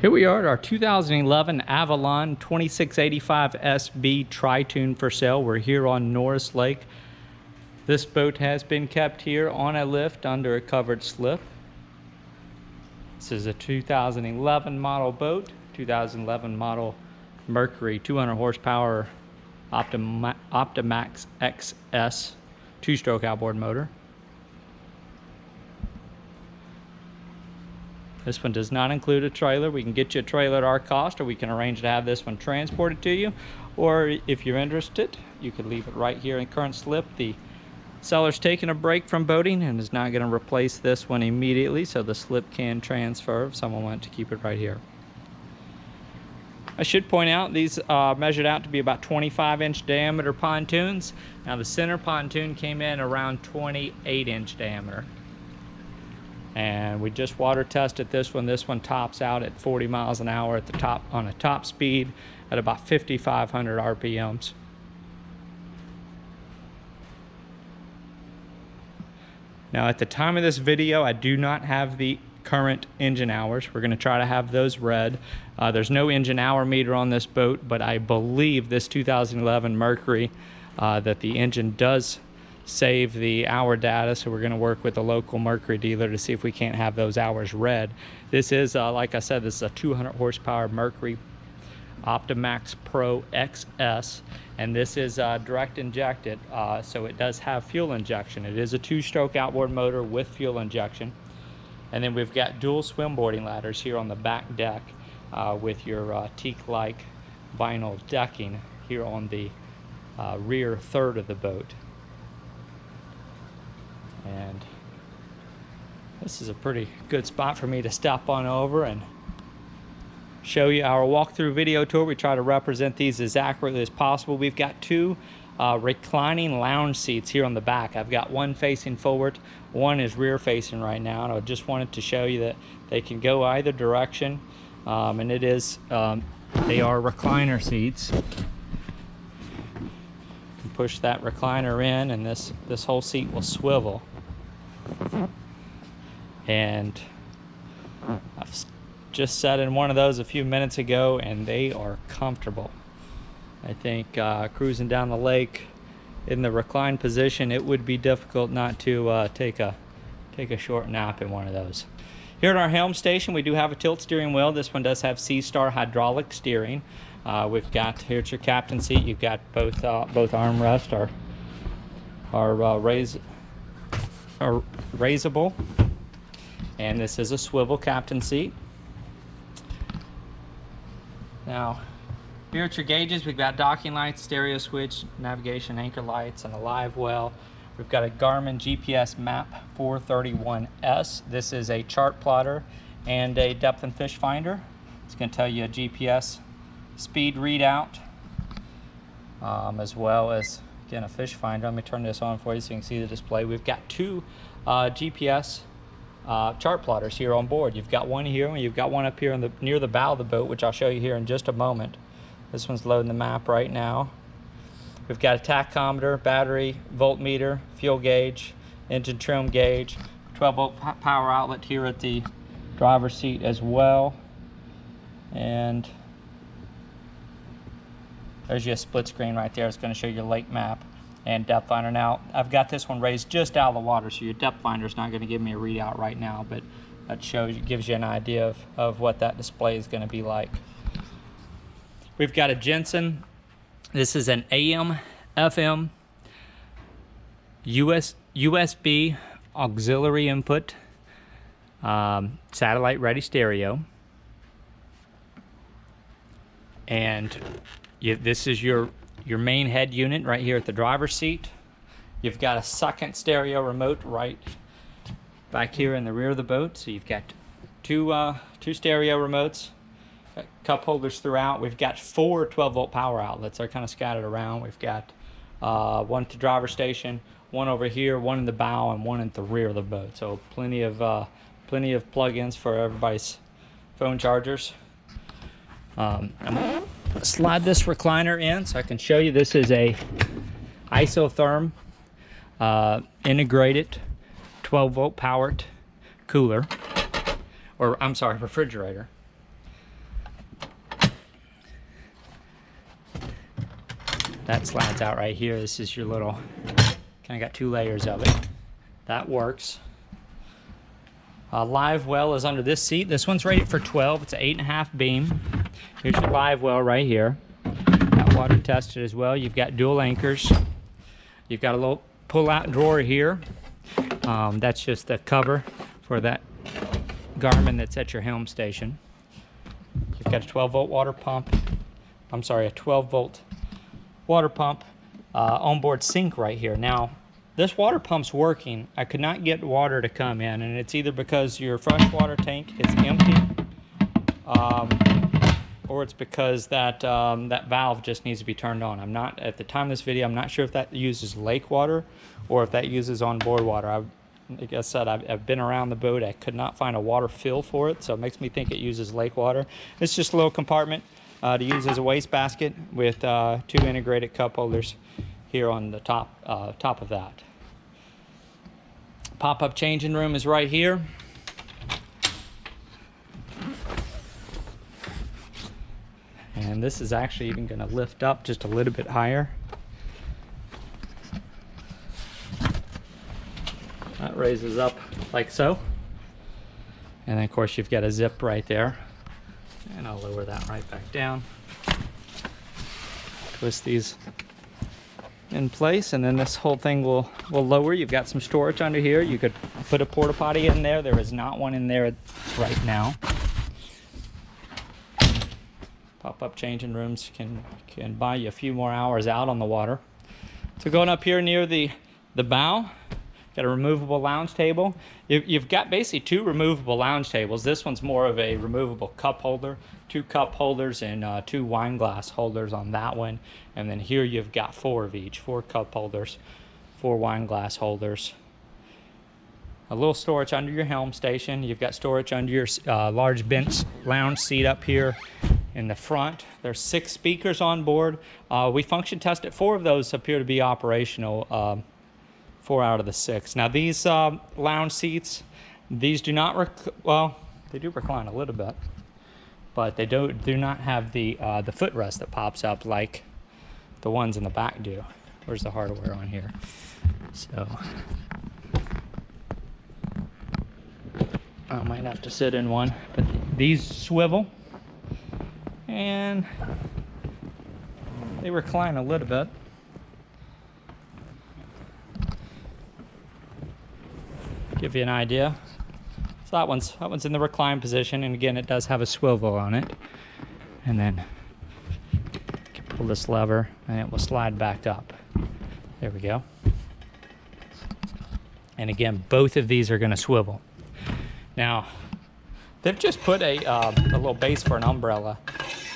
Here we are at our 2011 Avalon 2685 SB Tritoon for sale. We're here on Norris Lake. This boat has been kept here on a lift under a covered slip. This is a 2011 model boat, 2011 model Mercury 200 horsepower Optimax XS two-stroke outboard motor. This one does not include a trailer. We can get you a trailer at our cost, or we can arrange to have this one transported to you. Or if you're interested, you could leave it right here in current slip. The seller's taking a break from boating and is not going to replace this one immediately, so the slip can transfer if someone wanted to keep it right here. I should point out these measured out to be about 25-inch diameter pontoons. Now the center pontoon came in around 28-inch diameter. And we just water tested this one. This one tops out at 40 miles an hour at the top on a top speed at about 5,500 RPMs. Now at the time of this video, I do not have the current engine hours. We're going to try to have those read. There's no engine hour meter on this boat, but I believe this 2011 Mercury that the engine does save the hour data, so we're going to work with the local Mercury dealer to see if we can't have those hours read. This is, like I said, this is a 200 horsepower Mercury Optimax Pro XS, and this is direct injected, so it does have fuel injection. It is a two-stroke outboard motor with fuel injection. And then we've got dual swim boarding ladders here on the back deck with your teak-like vinyl decking here on the rear third of the boat. And this is a pretty good spot for me to stop on over and show you our walkthrough video tour. We try to represent these as accurately as possible. We've got two reclining lounge seats here on the back. I've got one facing forward, one is rear facing right now, and I just wanted to show you that they can go either direction, and it is they are recliner seats. Push that recliner in, and this whole seat will swivel. And I've just sat in one of those a few minutes ago, and they are comfortable. I think cruising down the lake in the reclined position, it would be difficult not to take a short nap in one of those. Here at our helm station, we do have a tilt steering wheel. This one does have C-Star hydraulic steering. We've got, here's your captain seat. You've got both armrests are raisable, and this is a swivel captain seat. Now, here at your gauges, we've got docking lights, stereo switch, navigation anchor lights, and a Livewell. We've got a Garmin GPS Map 431S. This is a chart plotter and a depth and fish finder. It's going to tell you a GPS speed readout, as well as, again, a fish finder. Let me turn this on for you so you can see the display. We've got two GPS chart plotters here on board. You've got one here, and you've got one up here near the bow of the boat, which I'll show you here in just a moment. This one's loading the map right now. We've got a tachometer, battery, voltmeter, fuel gauge, engine trim gauge, 12-volt power outlet here at the driver's seat as well. And there's your split screen right there. It's going to show your lake map and depth finder. Now, I've got this one raised just out of the water, so your depth finder is not going to give me a readout right now, but that gives you an idea of what that display is going to be like. We've got a Jensen. This is an AM, FM, USB auxiliary input, satellite ready stereo, and this is your main head unit right here at the driver's seat. You've got a second stereo remote right back here in the rear of the boat. So you've got two stereo remotes, cup holders throughout. We've got four 12-volt power outlets. They're kind of scattered around. We've got one at the driver's station, one over here, one in the bow, and one in the rear of the boat. So plenty of plug-ins for everybody's phone chargers. I'm gonna slide this recliner in so I can show you. This is a isotherm integrated 12-volt powered cooler, or I'm sorry, refrigerator. That slides out right here. This is your little, kind of got 2 layers of it. That works. Livewell is under this seat. This one's rated for 12. It's an 8.5 beam. Here's your Livewell right here. Got water tested as well. You've got dual anchors. You've got a little pull-out drawer here. That's just the cover for that Garmin that's at your helm station. You've got a 12-volt water pump. I'm sorry, a 12-volt water pump. Onboard sink right here. Now, this water pump's working. I could not get water to come in, and it's either because your freshwater tank is empty, or it's because that that valve just needs to be turned on. I'm not, at the time of this video, I'm not sure if that uses lake water or if that uses onboard water. Like I said, I've been around the boat. I could not find a water fill for it, so it makes me think it uses lake water. It's just a little compartment to use as a wastebasket with 2 integrated cup holders here on the top of that. Pop-up changing room is right here. And this is actually even going to lift up just a little bit higher. That raises up like so. And then of course you've got a zip right there. And I'll lower that right back down. Twist these in place, and then this whole thing will lower. You've got some storage under here. You could put a porta potty in there. There is not one in there right now. Pop-up changing rooms can buy you a few more hours out on the water. So going up here near the bow, got a removable lounge table. You've got basically 2 removable lounge tables. This one's more of a removable cup holder, 2 cup holders and 2 wine glass holders on that one. And then here you've got 4 of each, 4 cup holders, 4 wine glass holders. A little storage under your helm station. You've got storage under your large bench lounge seat up here in the front. There's 6 speakers on board. We function tested 4 of those appear to be operational. 4 out of the 6. Now these lounge seats, these do not well, they do recline a little bit, but they do not have the footrest that pops up like the ones in the back do. Where's the hardware on here? So I might have to sit in one, but these swivel and they recline a little bit. Give you an idea. So that one's in the recline position, and again it does have a swivel on it. And then you can pull this lever and it will slide back up. There we go. And again, both of these are going to swivel. Now, they've just put a little base for an umbrella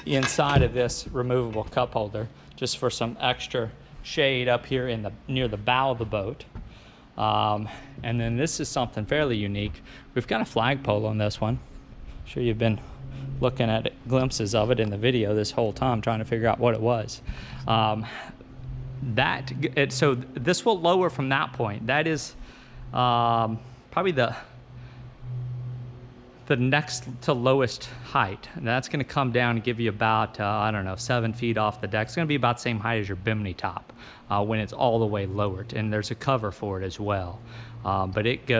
inside of this removable cup holder, just for some extra shade up here in near the bow of the boat. And then this is something fairly unique. We've got a flagpole on this one. I'm sure you've been looking at glimpses of it in the video this whole time, trying to figure out what it was. So this will lower from that point. That is probably the next to lowest height. And that's going to come down and give you about, I don't know, 7 feet off the deck. It's going to be about the same height as your bimini top when it's all the way lowered. And there's a cover for it as well. But it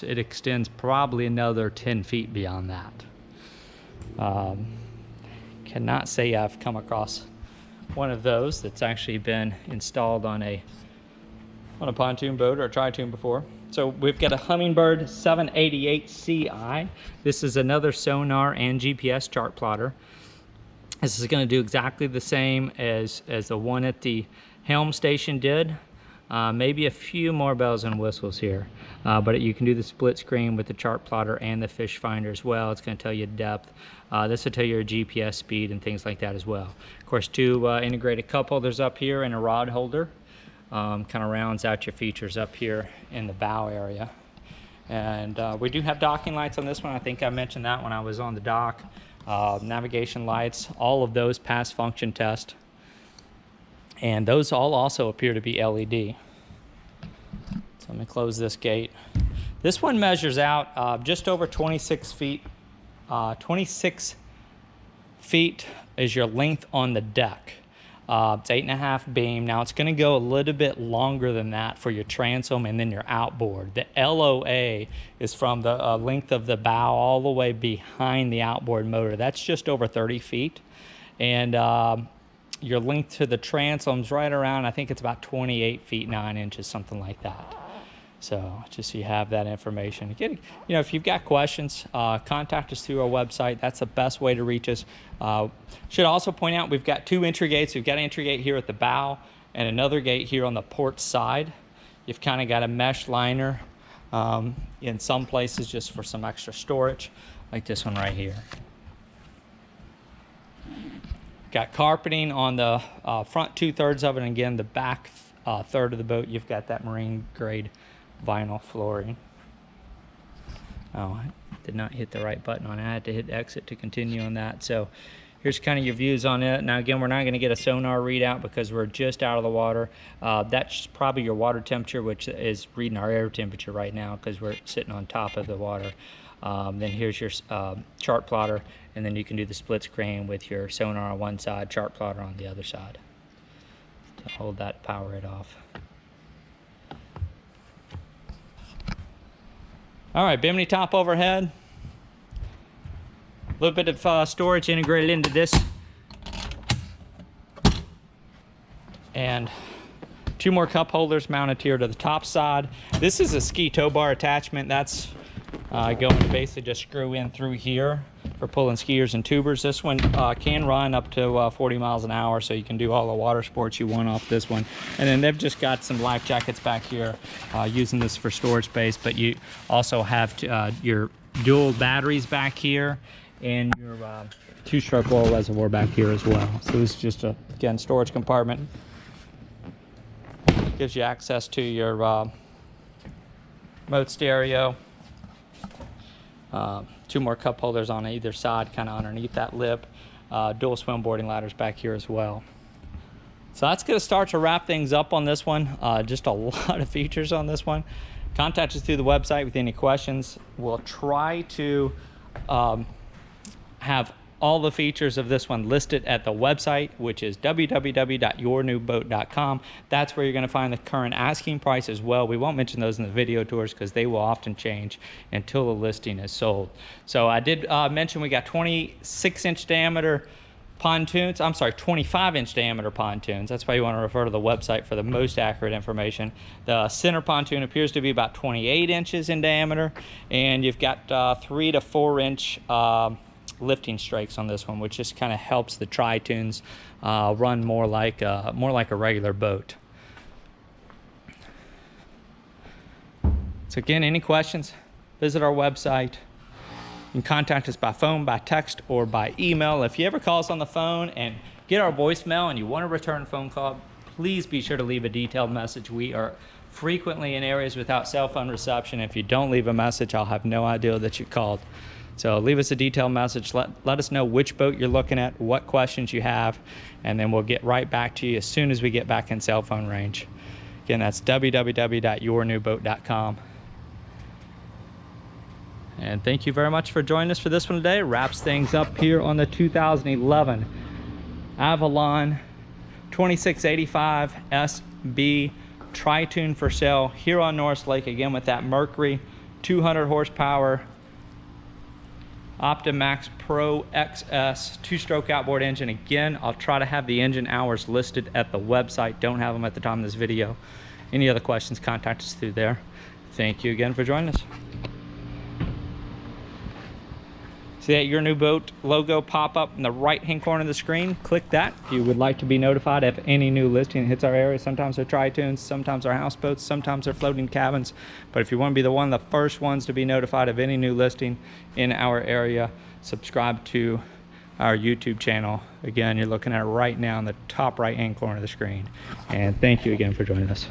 extends probably another 10 feet beyond that. Cannot say I've come across one of those that's actually been installed on a pontoon boat or a Tritoon before. So we've got a Hummingbird 788CI. This is another sonar and GPS chart plotter. This is going to do exactly the same as the one at the helm station did. Maybe a few more bells and whistles here, but you can do the split screen with the chart plotter and the Fishfinder as well. It's going to tell you depth. This will tell you your GPS speed and things like that as well. Of course, 2 integrated cup holders up here and a rod holder. Kind of rounds out your features up here in the bow area. And we do have docking lights on this one. I think I mentioned that when I was on the dock. Navigation lights, all of those pass function test. And those all also appear to be LED. So let me close this gate. This one measures out just over 26 feet. 26 feet is your length on the deck. It's 8.5 beam. Now it's going to go a little bit longer than that for your transom and then your outboard. The LOA is from the length of the bow all the way behind the outboard motor. That's just over 30 feet. And your length to the transom's right around, I think it's about 28 feet 9 inches, something like that. So just so you have that information. Again, you know, if you've got questions, contact us through our website. That's the best way to reach us. Should also point out we've got 2 entry gates. We've got an entry gate here at the bow and another gate here on the port side. You've kind of got a mesh liner in some places just for some extra storage, like this one right here. Got carpeting on the front 2/3 of it, and again the back third of the boat you've got that marine grade vinyl flooring. Oh, I did not hit the right button on it. I had to hit exit to continue on that. So here's kind of your views on it. Now again, we're not going to get a sonar readout because we're just out of the water. That's probably your water temperature, which is reading our air temperature right now because we're sitting on top of the water. Then here's your chart plotter, and then you can do the split screen with your sonar on one side, chart plotter on the other side. To hold that, power it off. All right, bimini top overhead. A little bit of storage integrated into this. And 2 more cup holders mounted here to the top side. This is a ski tow bar attachment. That's going to basically just screw in through here for pulling skiers and tubers. This one can run up to 40 miles an hour, so you can do all the water sports you want off this one. And then they've just got some life jackets back here, using this for storage space, but you also have your dual batteries back here and your 2-stroke oil reservoir back here as well. So this is just a, again, storage compartment. Gives you access to your mode stereo. 2 more cup holders on either side, kind of underneath that lip. Dual swim boarding ladders back here as well. So that's going to start to wrap things up on this one. Just a lot of features on this one. Contact us through the website with any questions. We'll try to have all the features of this one listed at the website, which is www.yournewboat.com. That's where you're going to find the current asking price as well. We won't mention those in the video tours because they will often change until the listing is sold. So I did mention we got 26-inch diameter pontoons. I'm sorry, 25-inch diameter pontoons. That's why you want to refer to the website for the most accurate information. The center pontoon appears to be about 28 inches in diameter, and you've got 3 to 4 inch lifting strakes on this one, which just kind of helps the Tritoons run more like a regular boat. So again, any questions, visit our website. You can contact us by phone, by text, or by email. If you ever call us on the phone and get our voicemail and you want to return a phone call, please be sure to leave a detailed message. We are frequently in areas without cell phone reception. If you don't leave a message, I'll have no idea that you called. So leave us a detailed message. Let us know which boat you're looking at, what questions you have, and then we'll get right back to you as soon as we get back in cell phone range. Again, that's www.yournewboat.com. And thank you very much for joining us for this one today. Wraps things up here on the 2011 Avalon 2685 SB Tritoon for sale here on Norris Lake, again with that Mercury 200 horsepower Optimax Pro XS 2-stroke outboard engine. Again, I'll try to have the engine hours listed at the website. Don't have them at the time of this video. Any other questions, contact us through there. Thank you again for joining us. See that Your New Boat logo pop up in the right-hand corner of the screen? Click that if you would like to be notified if any new listing hits our area. Sometimes they're Tritoons, sometimes they're houseboats, sometimes they're floating cabins. But if you want to be one of the first ones to be notified of any new listing in our area, subscribe to our YouTube channel. Again, you're looking at it right now in the top right-hand corner of the screen. And thank you again for joining us.